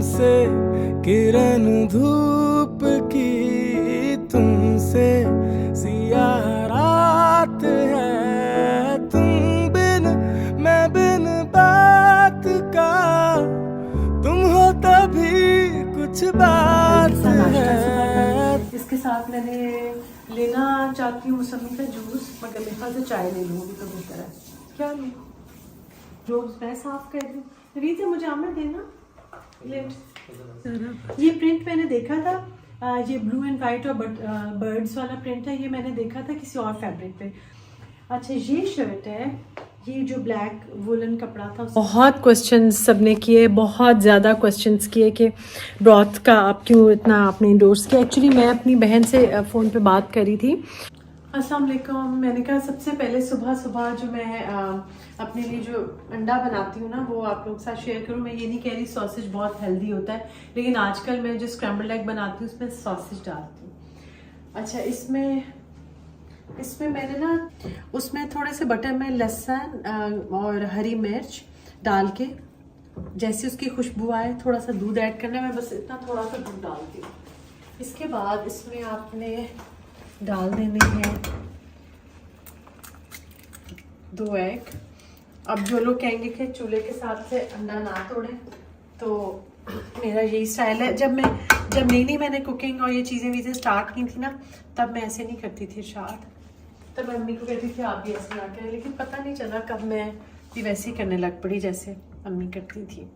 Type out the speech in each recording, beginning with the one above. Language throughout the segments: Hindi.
तुमसे किरण धूप की, तुमसे सियाह रात है, तुम बिन मैं बिन बात का, तुम हो तभी कुछ बात है। इसके साथ मैंने लेना चाहती हूँ मौसमी का जूस, मगर मेरे ख्याल से चाय ले लूँगी तो बेहतर है। क्या लूँ? रोज मैं साफ कर दूँ? रीत मुझे आमर देना। ये प्रिंट मैंने देखा था, ये ब्लू एंड वाइट और बर्ड्स वाला प्रिंट है, ये मैंने देखा था किसी और फैब्रिक पे। अच्छा ये शर्ट है, ये जो ब्लैक वुलन कपड़ा था। बहुत क्वेश्चंस सबने किए, बहुत ज़्यादा क्वेश्चंस किए कि ब्रॉथ का आप क्यों इतना आपने इंडोर्स किया। एक्चुअली मैं अपनी बहन से फ़ोन पे बात करी थी। अस्सलाम वालेकुम। मैंने कहा सबसे पहले सुबह सुबह जो मैं अपने लिए जो अंडा बनाती हूँ ना वो आप लोगों के साथ शेयर करूँ। मैं ये नहीं कह रही सॉसेज बहुत हेल्दी होता है, लेकिन आजकल मैं जो स्क्रैम्बल्ड एग बनाती हूँ उसमें सॉसेज डालती हूँ। अच्छा इसमें मैंने ना उसमें थोड़े से बटर में लहसुन और हरी मिर्च डाल के, जैसे उसकी खुशबू आए थोड़ा सा दूध ऐड करना है। मैं बस इतना थोड़ा सा दूध डालती हूँ। इसके बाद इसमें आपने डाल देने हैं 2 एग। अब जो लोग कहेंगे कि चूल्हे के साथ से अंडा ना तोड़ें, तो मेरा यही स्टाइल है। जब नई मैंने कुकिंग और ये चीज़ें स्टार्ट की थी ना, तब मैं ऐसे नहीं करती थी शायद, तब मम्मी को कहती थी आप भी ऐसे ना करें, लेकिन पता नहीं चला कब मैं भी वैसे ही करने लग पड़ी जैसे मम्मी करती थी।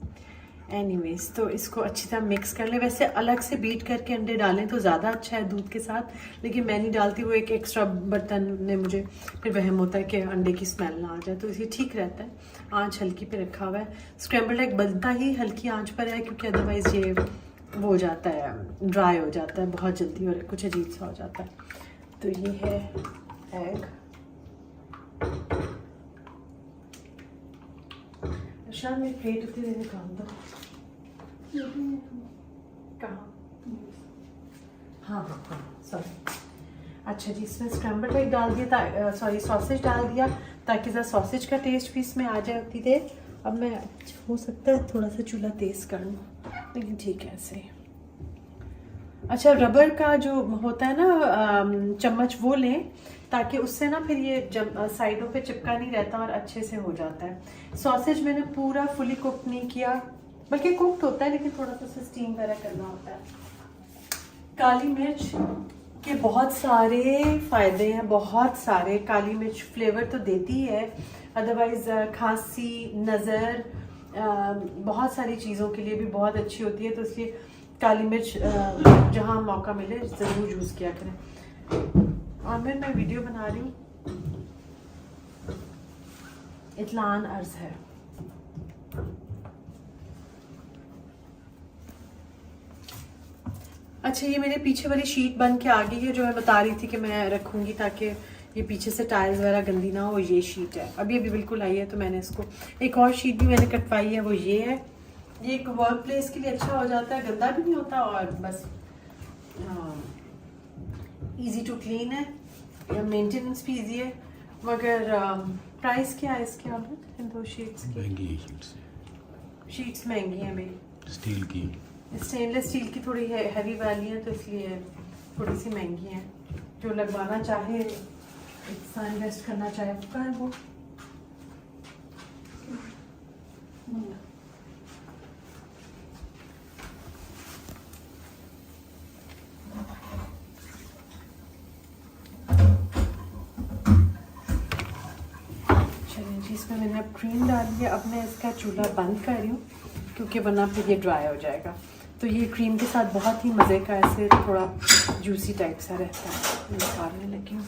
एनीवेज, तो इसको अच्छी तरह मिक्स कर ले। वैसे अलग से बीट करके अंडे डालें तो ज़्यादा अच्छा है दूध के साथ, लेकिन मैं नहीं डालती। वो एक एक्स्ट्रा बर्तन ने मुझे फिर वहम होता है कि अंडे की स्मेल ना आ जाए, तो इसे ठीक रहता है। आँच हल्की पे रखा हुआ है। स्क्रैम्बल्ड एग बनता ही हल्की आँच पर है, क्योंकि अदरवाइज़ ये वो हो जाता है, ड्राई हो जाता है बहुत जल्दी और कुछ अजीब सा हो जाता है। तो ये है एग। शायद मेरी प्लेट उतनी देर काम दो। कहाँ? हाँ, सॉरी। अच्छा जी, इसमें स्क्रैम्बल्ड एग डाल दिया, सॉरी सॉसेज डाल दिया, ताकि ज़रा सॉसेज का टेस्ट भी इसमें आ जाए उतनी देर। अब मैं हो सकता है थोड़ा सा चूल्हा तेज़ कर लूँ, लेकिन ठीक है ऐसे ही। अच्छा, रबर का जो होता है ना चम्मच, वो लें, ताकि उससे ना फिर ये जब साइडों पे चिपका नहीं रहता और अच्छे से हो जाता है। सॉसेज मैंने पूरा फुली कुक नहीं किया, बल्कि कुक्ड होता है, लेकिन थोड़ा सा उसे स्टीम वगैरह करना होता है। काली मिर्च के बहुत सारे फ़ायदे हैं, बहुत सारे। काली मिर्च फ्लेवर तो देती है, अदरवाइज़ खांसी, नज़र, बहुत सारी चीज़ों के लिए भी बहुत अच्छी होती है। तो इसलिए काली मिर्च जहाँ मौका मिले ज़रूर यूज़ किया करें। आमिर, मैं वीडियो बना रही हूँ, इतलान अर्ज़ है। अच्छा, ये मेरे पीछे वाली शीट बन के आ गई है, जो मैं बता रही थी कि मैं रखूँगी ताकि ये पीछे से टाइल्स वगैरह गंदी ना हो। ये शीट है, अभी बिल्कुल आई है, तो मैंने इसको एक और शीट भी मैंने कटवाई है, वो ये है। ये एक वर्क प्लेस के लिए अच्छा हो जाता है, गंदा भी नहीं होता और बस इजी टू क्लीन है, मेंटेनेंस भी इजी है। मगर प्राइस क्या है इसके? आप इन 2 शीट्स की? महंगी है शीट्स महंगी हैं मेरी, स्टील की, स्टेनलेस स्टील की थोड़ी हैवी वाली है, तो इसलिए थोड़ी सी महंगी है। जो लगवाना चाहे, इतना इन्वेस्ट करना चाहे, वो है वो। चलिए जी, इसमें मैंने अब क्रीम डाल दिया। अब मैं इसका चूल्हा बंद कर रही हूँ, क्योंकि वरना फिर ये ड्राई हो जाएगा। तो ये क्रीम के साथ बहुत ही मज़े का ऐसे थोड़ा जूसी टाइप सा रहता है। निकालने लगी हूँ।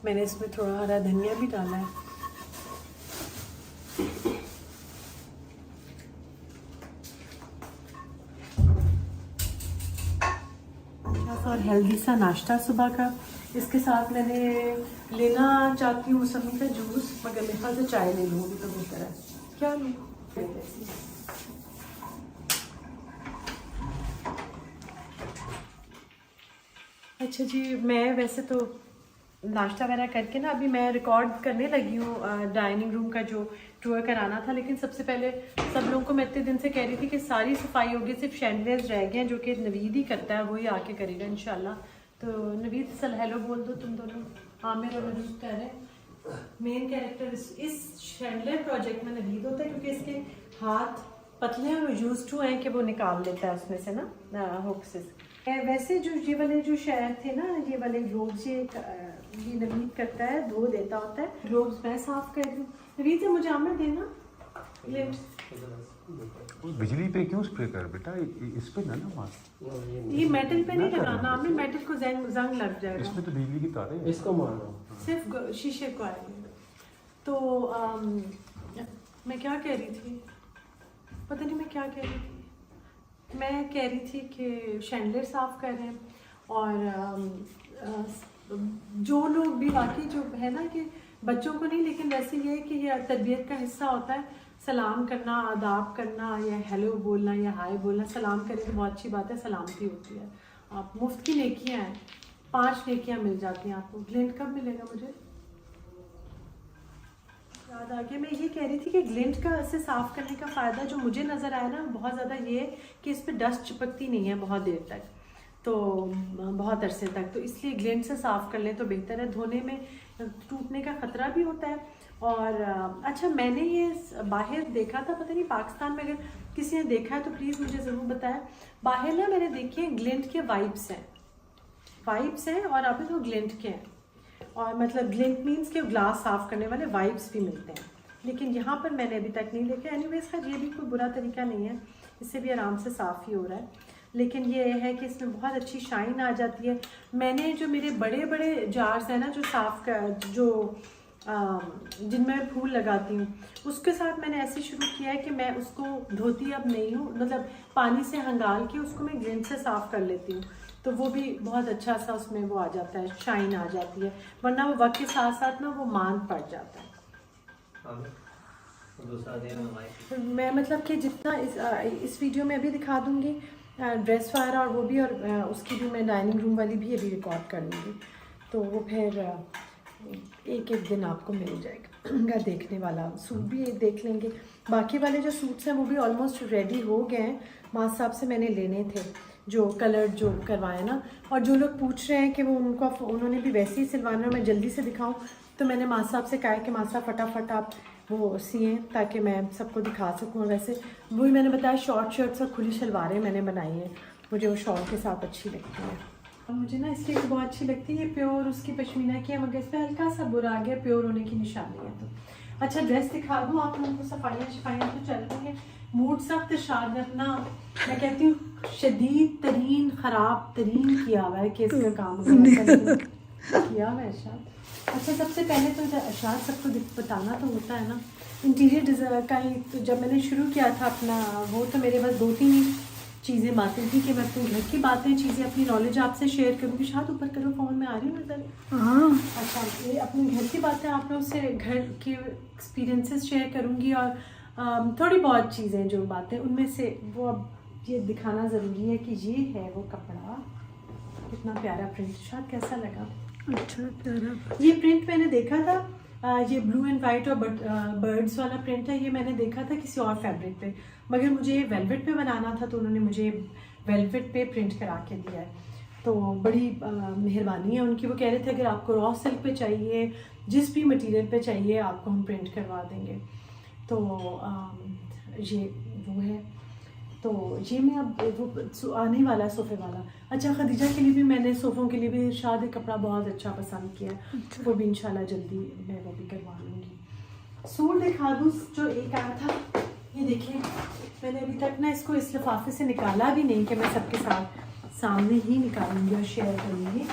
मैंने इसमें थोड़ा हरा धनिया भी डाला है। और हेल्दी सा नाश्ता सुबह का। इसके साथ मैंने लेना चाहती हूँ मौसमी का जूस, मगर मेरे ख्याल से चाय ले लूँगी तो बेहतर है। क्या लूँ? अच्छा जी, मैं वैसे तो नाश्ता वगैरह करके ना अभी मैं रिकॉर्ड करने लगी हूँ डाइनिंग रूम का जो टूर कराना था। लेकिन सबसे पहले सब लोगों को मैं इतने दिन से कह रही थी कि सारी सफाई होगी, सिर्फ शैंडलियर्स रह गए हैं जो कि नवीद ही करता है, वही आके करेगा इंशाल्लाह। तो नवीद सल हेलो बोल दो तुम दोनों। आमिर और नवीद कह रहे हैं मेन कैरेक्टर इस शैंडलियर प्रोजेक्ट में नवीद होता है, क्योंकि इसके हाथ पतले हैं और यूज टू हैं कि वो निकाल लेता है उसमें से ना हुक से। वैसे जो ये वाले जो शहर थे ना, ये वाले ग्लोब्स ये नवीद करता है, धो देता होता है। ग्लोब्स मैं साफ कर दूँ नवीद से, मुझे आमिर देना ग्लिम्स। बिजली पे क्यों स्प्रे कर बेटा, इस पे ना मार। ये मेटल पे नहीं लगाना आमिर, मेटल को जंग लग जाएगा। इसमें तो बिजली की तारें हैं। इसको मारो, सिर्फ शीशे को आएंगे। तो मैं क्या कह रही थी, पता नहीं मैं क्या कह रही थी। मैं कह रही थी कि शैंडलियर साफ़ कर रहे हैं, और जो लोग भी वाकई जो है ना कि बच्चों को नहीं, लेकिन वैसे ये है कि ये तरबियत का हिस्सा होता है, सलाम करना, आदाब करना, या हेलो बोलना या हाय बोलना। सलाम करें तो बहुत अच्छी बात है, सलामती होती है। आप मुफ्त की नेकियां हैं, 5 नेकियां मिल जाती हैं आपको। ग्लिंट कब मिलेगा मुझे याद आ गया। मैं ये कह रही थी कि ग्लिंट का से साफ़ करने का फ़ायदा जो मुझे नज़र आया ना बहुत ज़्यादा ये है कि इस पर डस्ट चिपकती नहीं है बहुत देर तक, तो बहुत अरसे तक, तो इसलिए ग्लिंट से साफ़ कर लें तो बेहतर है। धोने में टूटने का ख़तरा भी होता है। और अच्छा, मैंने ये बाहर देखा था, पता नहीं पाकिस्तान में अगर किसी ने देखा है तो प्लीज़ मुझे ज़रूर बताएं। बाहर ना मैंने देखे ग्लिंट के वाइप्स हैं और अभी तो ग्लिंट के हैं, और मतलब ग्लिंट मीन्स के ग्लास साफ़ करने वाले वाइप्स भी मिलते हैं, लेकिन यहाँ पर मैंने अभी तक नहीं देखे। एनीवेज खैर ये भी कोई बुरा तरीका नहीं है, इससे भी आराम से साफ़ ही हो रहा है। लेकिन ये है कि इसमें बहुत अच्छी शाइन आ जाती है। मैंने जो मेरे बड़े बड़े जार्स हैं ना जो साफ़ कर जो जिनमें मैं फूल लगाती हूँ, उसके साथ मैंने ऐसे शुरू किया है कि मैं उसको धोती अब नहीं हूँ, मतलब पानी से हंगाल के उसको मैं ग्लिंट से साफ़ कर लेती हूँ, तो वो भी बहुत अच्छा सा उसमें वो आ जाता है, शाइन आ जाती है। वरना वो वक्त के साथ साथ ना वो मांद पड़ जाता है। मैं मतलब कि जितना इस वीडियो में अभी दिखा दूँगी ड्रेस फायर और वो भी, और उसकी भी मैं डाइनिंग रूम वाली भी अभी रिकॉर्ड कर लूँगी, तो वो फिर एक दिन आपको मिल जाएगा देखने वाला। सूट भी देख लेंगे। बाकी वाले जो सूट्स हैं वो भी ऑलमोस्ट रेडी हो गए हैं। माँ साहब से मैंने लेने थे जो कलर जो करवाए ना, और जो लोग पूछ रहे हैं कि वो उन्होंने भी वैसे ही सिलवाना, मैं जल्दी से दिखाऊं, तो मैंने माँ साहब से कहा कि माँ साहब फटाफट आप वो सिएं ताकि मैं सबको दिखा सकूँ। वैसे वही मैंने बताया, शॉर्ट शर्ट्स और खुली शलवारें मैंने बनाई हैं, मुझे वो शॉल के साथ अच्छी लगती है। और मुझे ना इसलिए तो बहुत अच्छी लगती है, ये प्योर उसकी पश्मीना की है, मगर इस पर हल्का सा बुरा आ गया, प्योर होने की निशानी है। तो अच्छा ड्रेस दिखा दूँ आप लोगों को। सफाइयाँ तो चल रही हैं, मूड सख्त शाद अपना मैं कहती हूँ शदीद तरीन ख़राब तरीन किया हुआ है कि इसका काम किया हुआ है शायद। अच्छा, सबसे पहले तो शायद सबको बताना तो होता है ना इंटीरियर डिज़ाइन का ही। तो जब मैंने शुरू किया था अपना वो, तो मेरे पास 2-3 चीज़ें बातें थी कि मैं अपने घर की बातें चीज़ें अपनी नॉलेज आपसे शेयर करूँगी। शायद ऊपर करो, फ़ोन में आ रही हूँ नज़र। हाँ अच्छा, ये अपने घर की बातें आप लोगों से घर के एक्सपीरियंसेस शेयर करूँगी, और थोड़ी बहुत चीज़ें जो बातें उनमें से वो अब ये दिखाना ज़रूरी है कि ये है वो कपड़ा, कितना प्यारा प्रिंट। शायद कैसा लगा? अच्छा प्यारा। ये प्रिंट मैंने देखा था, ये ब्लू एंड वाइट और बर्ड्स वाला प्रिंट है, ये मैंने देखा था किसी और फैब्रिक पे, मगर मुझे वेलवेट पे बनाना था तो उन्होंने मुझे वेलवेट पे प्रिंट करा के दिया है, तो बड़ी मेहरबानी है उनकी। वो कह रहे थे अगर आपको रॉ सिल्क पे चाहिए, जिस भी मटेरियल पे चाहिए आपको हम प्रिंट करवा देंगे। तो ये वो है, तो ये मैं अब वो आने वाला सोफ़े वाला। अच्छा, खदीजा के लिए भी मैंने सोफ़ों के लिए भी शादी कपड़ा बहुत अच्छा पसंद किया, वो भी इंशाल्लाह जल्दी मैं वो भी करवा लूँगी। सूट दिखा दूँ जो एक आया था, ये देखिए मैंने अभी तक ना इसको इस लिफाफे से निकाला भी नहीं कि मैं सबके साथ सामने ही निकालूंगी और शेयर करूँगी।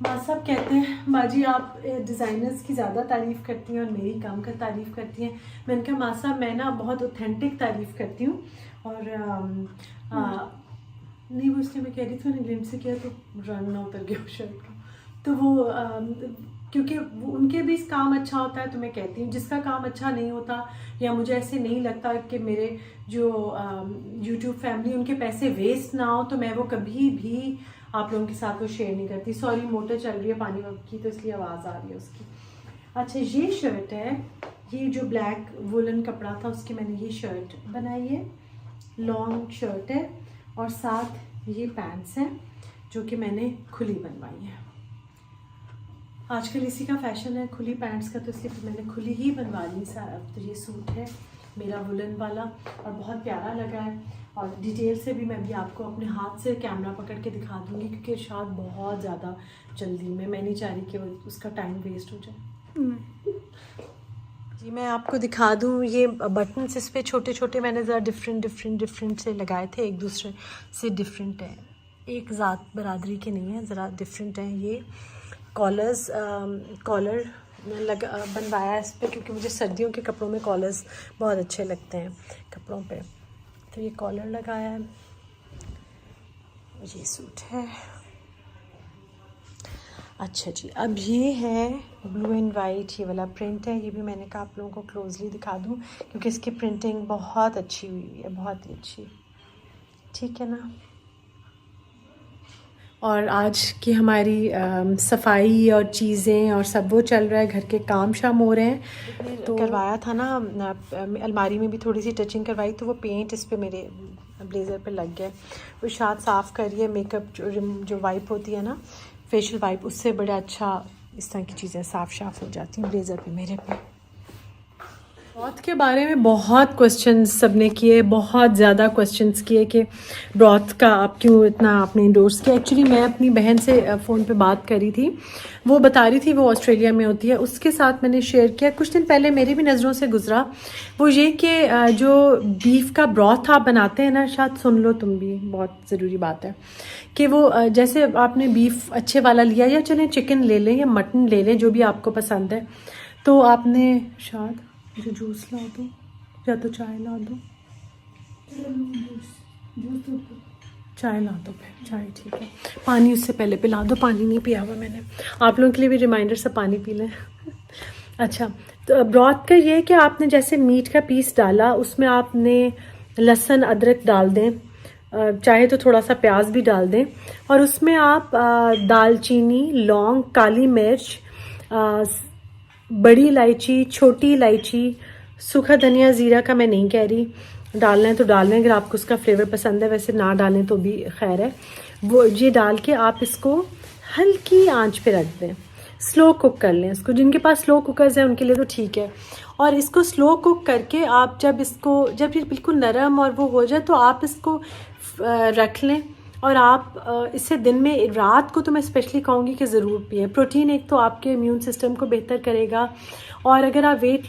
माँ साहब कहते हैं बाजी आप डिज़ाइनर्स की ज़्यादा तारीफ़ करती हैं और मेरी काम का तारीफ़ करती हैं। मैंने कहा माँ साहब मैं ना बहुत ऑथेंटिक तारीफ़ करती हूँ, और नहीं वो इसलिए मैं कह रही थी, मैंने ग्लिम्स से किया तो रंग ना उतर गया शर्ट का, तो वो क्योंकि उनके भी काम अच्छा होता है, तो मैं कहती हूँ जिसका काम अच्छा नहीं होता या मुझे ऐसे नहीं लगता कि मेरे जो YouTube फैमिली उनके पैसे वेस्ट ना हो, तो मैं वो कभी भी आप लोगों के साथ वो शेयर नहीं करती। सॉरी, मोटर चल रही है पानी की, तो इसलिए आवाज़ आ रही है उसकी। अच्छा, ये शर्ट है, ये जो ब्लैक वुलन कपड़ा था उसकी मैंने ये शर्ट बनाई है, लॉन्ग शर्ट है, और साथ ये पैंट्स हैं जो कि मैंने खुली बनवाई है। आजकल इसी का फैशन है खुली पैंट्स का, तो इसलिए मैंने खुली ही बनवा ली। तो ये सूट है मेरा वुलन वाला और बहुत प्यारा लगा है, और डिटेल से भी मैं भी आपको अपने हाथ से कैमरा पकड़ के दिखा दूँगी, क्योंकि इरशाद बहुत ज़्यादा जल्दी में, मैं नहीं चाह रही कि उसका टाइम वेस्ट हो जाए। जी, मैं आपको दिखा दूँ, ये बटन्स इस पे छोटे छोटे मैंने ज़रा डिफरेंट से लगाए थे, एक दूसरे से डिफरेंट है, एक ज़ात बरादरी के नहीं है, ज़रा डिफरेंट है। ये कॉलर बनवाया है इस पर, क्योंकि मुझे सर्दियों के कपड़ों में कॉलर्स बहुत अच्छे लगते हैं कपड़ों पे, तो ये कॉलर लगाया है। ये सूट है। अच्छा जी, अब ये है ब्लू एंड वाइट, ये वाला प्रिंट है, ये भी मैंने कहा आप लोगों को क्लोजली दिखा दूँ, क्योंकि इसकी प्रिंटिंग बहुत अच्छी हुई है, बहुत ही अच्छी, ठीक है ना। और आज की हमारी सफाई और चीज़ें और सब वो चल रहा है, घर के काम शाम हो रहे हैं। तो करवाया था ना, अलमारी में भी थोड़ी सी टचिंग करवाई, तो वो पेंट इस पे मेरे ब्लेज़र पे लग गया। वो शायद साफ़ करिए, मेकअप जो वाइप होती है ना, फेशियल वाइप, उससे बड़ा अच्छा इस तरह की चीज़ें साफ़ हो जाती हैं ब्लेज़र पे मेरे पे। ब्रॉथ के बारे में बहुत क्वेश्चंस सबने किए, बहुत ज़्यादा क्वेश्चंस किए कि ब्रॉथ का आप क्यों इतना आपने इंडोर्स किया। एक्चुअली मैं अपनी बहन से फ़ोन पे बात करी थी, वो बता रही थी वो ऑस्ट्रेलिया में होती है, उसके साथ मैंने शेयर किया। कुछ दिन पहले मेरी भी नज़रों से गुजरा वो ये कि जो बीफ का ब्रॉथ आप बनाते हैं ना, शायद सुन लो तुम भी, बहुत ज़रूरी बात है कि वो जैसे आपने बीफ अच्छे वाला लिया, या चलें चिकन ले लें या मटन ले लें, जो भी आपको पसंद है, तो आपने शायद मुझे जूस ला दो या तो चाय ला दो, चाय ला दो, फिर चाय ठीक है, पानी उससे पहले पिला दो, पानी नहीं पिया हुआ मैंने, आप लोगों के लिए भी रिमाइंडर से पानी पी लें। अच्छा, तो ब्रॉथ का ये है कि आपने जैसे मीट का पीस डाला, उसमें आपने लहसुन अदरक डाल दें, चाहे तो थोड़ा सा प्याज भी डाल दें, और उसमें आप दालचीनी, लौंग, काली मिर्च, बड़ी इलायची, छोटी इलायची, सूखा धनिया, ज़ीरा का मैं नहीं कह रही, डालना है तो डालें, अगर आपको उसका फ्लेवर पसंद है, वैसे ना डालें तो भी खैर है। वो ये डाल के आप इसको हल्की आंच पे रख दें, स्लो कुक कर लें इसको। जिनके पास स्लो कुकर्स हैं उनके लिए तो ठीक है, और इसको स्लो कुक करके आप जब ये बिल्कुल नरम और वो हो जाए, तो आप इसको रख लें, और आप इससे दिन में, रात को तो मैं स्पेशली कहूँगी कि ज़रूर पिए। प्रोटीन एक तो आपके इम्यून सिस्टम को बेहतर करेगा, और अगर आप वेट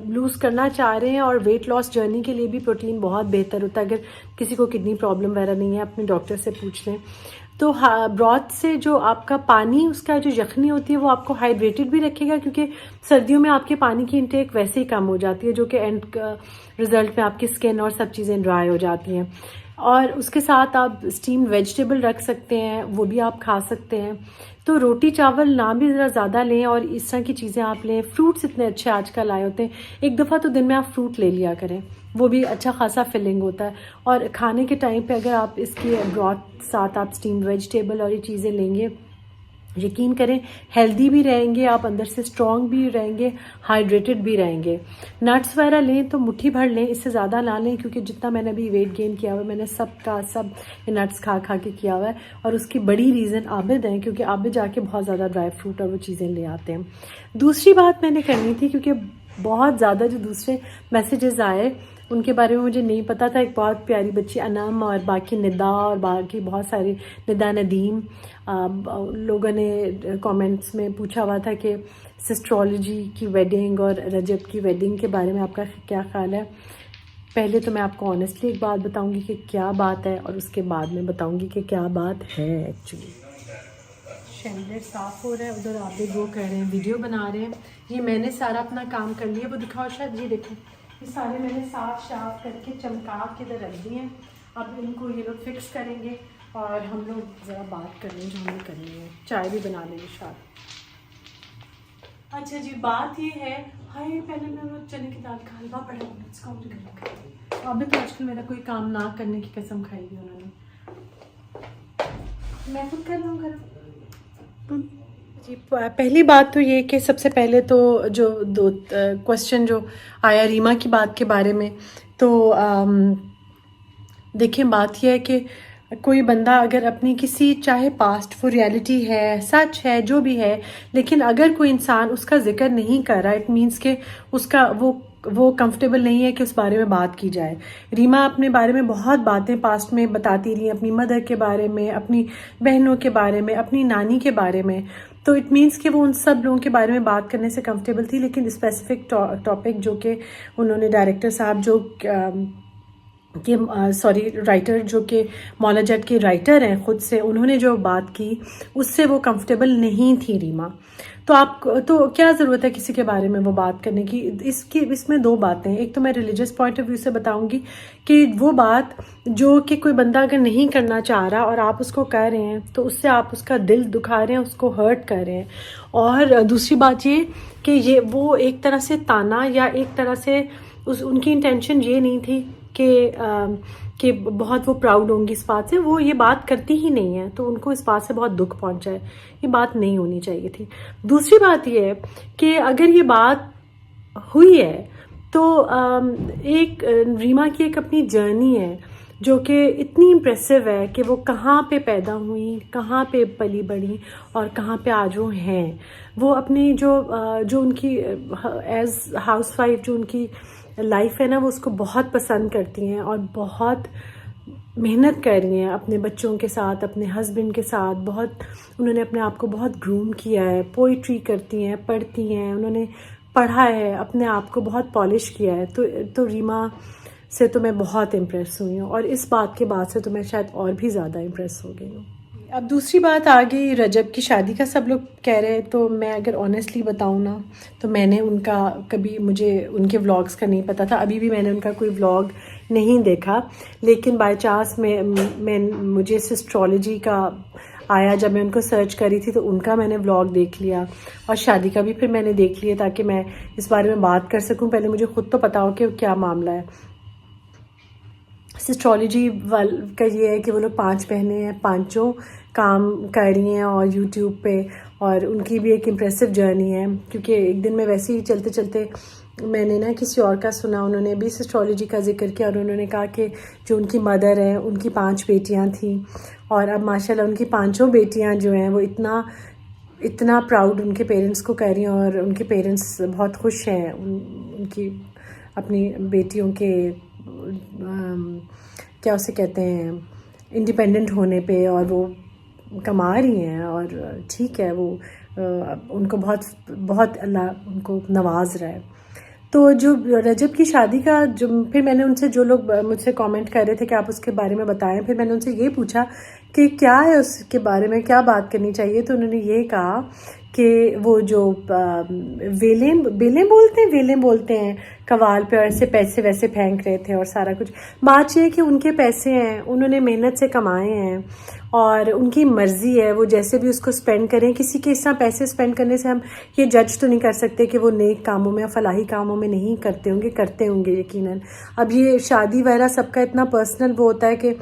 लूज़ करना चाह रहे हैं और वेट लॉस जर्नी के लिए भी प्रोटीन बहुत बेहतर होता है। अगर किसी को किडनी प्रॉब्लम वगैरह नहीं है, अपने डॉक्टर से पूछ लें। तो ब्रॉथ से जो आपका पानी, उसका जो यखनी होती है, वो आपको हाइड्रेटेड भी रखेगा, क्योंकि सर्दियों में आपके पानी की इंटेक वैसे ही कम हो जाती है, जो कि एंड रिजल्ट में आपकी स्किन और सब चीज़ें ड्राई हो जाती हैं। और उसके साथ आप स्टीम्ड वेजिटेबल रख सकते हैं, वो भी आप खा सकते हैं। तो रोटी चावल ना भी ज़रा ज़्यादा लें, और इस तरह की चीज़ें आप लें। फ्रूट्स इतने अच्छे आजकल आए होते हैं, एक दफ़ा तो दिन में आप फ्रूट ले लिया करें, वो भी अच्छा खासा फिलिंग होता है। और खाने के टाइम पे अगर आप इसकी ब्रॉथ साथ आप स्टीम्ड वेजिटेबल और ये चीज़ें लेंगे, यकीन करें हेल्दी भी रहेंगे आप, अंदर से स्ट्रॉन्ग भी रहेंगे, हाइड्रेटेड भी रहेंगे। नट्स वगैरह लें तो मुट्ठी भर लें, इससे ज़्यादा ना लें, क्योंकि जितना मैंने अभी वेट गेन किया हुआ है, मैंने सब नट्स खा के किया हुआ है। और उसकी बड़ी रीज़न आबिद है, क्योंकि आबिद जाके बहुत ज़्यादा ड्राई फ्रूट और वो चीज़ें ले आते हैं। दूसरी बात मैंने करनी थी, क्योंकि बहुत ज़्यादा जो दूसरे मैसेजेस आए उनके बारे में मुझे नहीं पता था। एक बहुत प्यारी बच्ची अनम, और बाकी निदा, और बाकी बहुत सारी निदा, नदीम, लोगों ने कमेंट्स में पूछा हुआ था कि सिस्ट्रोलॉजी की वेडिंग और रजब की वेडिंग के बारे में आपका क्या ख्याल है। पहले तो मैं आपको ऑनेस्टली एक बात बताऊंगी कि क्या बात है, और उसके बाद में बताऊंगी कि क्या बात है एक्चुअली। शैंडलियर साफ़ हो रहा है, उधर आप भी वो कर रहे हैं, वीडियो बना रहे हैं। ये मैंने सारा अपना काम कर लिया, वो दिखाओ शायद, ये देखो, ये सारे मैंने साफ करके चमका के इधर रख दिए हैं। अब इनको ये लोग फिक्स करेंगे, और हम लोग ज़रा बात कर लें जो हमें करनी है, चाय भी बना लेंगे शायद। अच्छा जी, बात ये है, हाय पहले मैं वो चने की दाल का हलवा पड़ा हूँ, इसका मुझे गर्म कर। अभी तो आजकल मेरा कोई काम ना करने की कसम खाई थी उन्होंने। मैं खुद कर रहा हूँ गर्म जी। पहली बात तो ये कि सबसे पहले तो जो दो क्वेश्चन जो आया रीमा की बात के बारे में, तो देखिए बात यह है कि कोई बंदा अगर अपनी किसी, चाहे पास्ट वो रियलिटी है, सच है, जो भी है, लेकिन अगर कोई इंसान उसका जिक्र नहीं कर रहा, इट मीन्स कि उसका वो कंफर्टेबल नहीं है कि उस बारे में बात की जाए। रीमा अपने बारे में बहुत बातें पास्ट में बताती रही, अपनी मदर के बारे में, अपनी बहनों के बारे में, अपनी नानी के बारे में, तो इट मीन्स कि वो उन सब लोगों के बारे में बात करने से कंफर्टेबल थी। लेकिन स्पेसिफिक टॉपिक जो कि उन्होंने डायरेक्टर साहब जो राइटर जो कि मौला जट के राइटर हैं खुद से, उन्होंने जो बात की उससे वो कंफर्टेबल नहीं थी रीमा। तो क्या ज़रूरत है किसी के बारे में वो बात करने की। इसमें दो बातें, एक तो मैं रिलीजियस पॉइंट ऑफ व्यू से बताऊंगी कि वो बात जो कि कोई बंदा अगर नहीं करना चाह रहा और आप उसको कह रहे हैं तो उससे आप उसका दिल दुखा रहे हैं, उसको हर्ट कर रहे हैं। और दूसरी बात ये कि ये वो एक तरह से ताना या एक तरह से उनकी इंटेंशन ये नहीं थी कि बहुत वो प्राउड होंगी इस बात से, वो ये बात करती ही नहीं है तो उनको इस बात से बहुत दुख पहुंचा है, ये बात नहीं होनी चाहिए थी। दूसरी बात ये है कि अगर ये बात हुई है तो एक रीमा की एक अपनी जर्नी है जो कि इतनी इम्प्रेसिव है कि वो कहाँ पे पैदा हुई, कहाँ पे पली बड़ी और कहाँ पे आज वो हैं। वो अपनी जो उनकी एज हाउसवाइफ जो उनकी लाइफ है ना, वो उसको बहुत पसंद करती हैं और बहुत मेहनत कर रही हैं अपने बच्चों के साथ, अपने हस्बैंड के साथ। बहुत उन्होंने अपने आप को बहुत ग्रूम किया है, पोइट्री करती हैं, पढ़ती हैं, उन्होंने पढ़ा है, अपने आप को बहुत पॉलिश किया है। तो रीमा से तो मैं बहुत इम्प्रेस हुई हूँ और इस बात के बाद से तो मैं शायद और भी ज़्यादा इम्प्रेस हो गई हूँ। अब दूसरी बात आ गई रजब की शादी का, सब लोग कह रहे हैं, तो मैं अगर ऑनेस्टली बताऊँ ना तो मैंने उनका कभी, मुझे उनके व्लॉग्स का नहीं पता था, अभी भी मैंने उनका कोई व्लॉग नहीं देखा। लेकिन बाय चांस मैं मुझे एस्ट्रोलॉजी का आया, जब मैं उनको सर्च करी थी तो उनका मैंने व्लॉग देख लिया और शादी का भी फिर मैंने देख लिया ताकि मैं इस बारे में बात कर सकूँ। पहले मुझे खुद तो पता हो कि क्या मामला है। एस्ट्रोलॉजी का ये है कि वो लोग 5 बहनें हैं, पांचों काम कर रही हैं और यूट्यूब पे, और उनकी भी एक इम्प्रेसिव जर्नी है। क्योंकि एक दिन मैं वैसे ही चलते चलते मैंने ना किसी और का सुना, उन्होंने भी एस्ट्रोलॉजी का जिक्र किया और उन्होंने कहा कि जो उनकी मदर है उनकी 5 बेटियां थी और अब माशाल्लाह उनकी 5 बेटियां जो हैं वो इतना प्राउड उनके पेरेंट्स को कर रही हैं और उनके पेरेंट्स बहुत खुश हैं उनकी अपनी बेटियों के क्या उसे कहते हैं, इंडिपेंडेंट होने पे, और वो कमा रही हैं और ठीक है, वो उनको बहुत अल्लाह उनको नवाज रहा है। तो जो रजब की शादी का जो, फिर मैंने उनसे, जो लोग मुझसे कमेंट कर रहे थे कि आप उसके बारे में बताएं, फिर मैंने उनसे ये पूछा कि क्या है उसके बारे में, क्या बात करनी चाहिए। तो उन्होंने ये कहा कि वो जो वेलें बोलते हैं कवाल पे, और ऐसे पैसे वैसे फेंक रहे थे और सारा कुछ। बात ये है कि उनके पैसे हैं, उन्होंने मेहनत से कमाए हैं और उनकी मर्ज़ी है वो जैसे भी उसको स्पेंड करें। किसी के इस तरह पैसे स्पेंड करने से हम ये जज तो नहीं कर सकते कि वो नेक कामों में या फलाही कामों में नहीं करते होंगे, करते होंगे यकीनन। अब ये शादी वगैरह सबका इतना पर्सनल वो होता है कि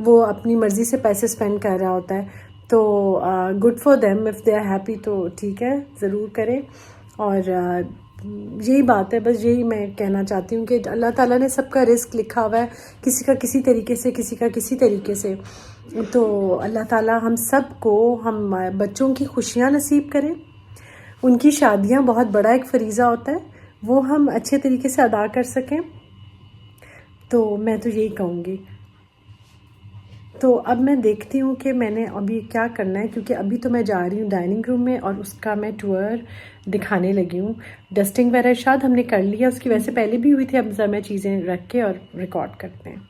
वो अपनी मर्ज़ी से पैसे स्पेंड कर रहा होता है। तो good for them, if they are happy तो ठीक है, ज़रूर करें। और यही बात है, बस यही मैं कहना चाहती हूँ कि अल्लाह ताला ने सबका रिस्क लिखा हुआ है, किसी का किसी तरीके से, किसी का किसी तरीके से। तो अल्लाह ताला हम सब को, हम बच्चों की खुशियाँ नसीब करें। उनकी शादियाँ बहुत बड़ा एक फरीज़ा होता है, वो हम अच्छे तरीके से अदा कर सकें। तो मैं तो यही कहूँगी। तो अब मैं देखती हूँ कि मैंने अभी क्या करना है, क्योंकि अभी तो मैं जा रही हूँ डाइनिंग रूम में और उसका मैं टूर दिखाने लगी हूँ। डस्टिंग वगैरह शायद हमने कर लिया, उसकी वैसे पहले भी हुई थी। अब मैं चीज़ें रख के और रिकॉर्ड करते हैं।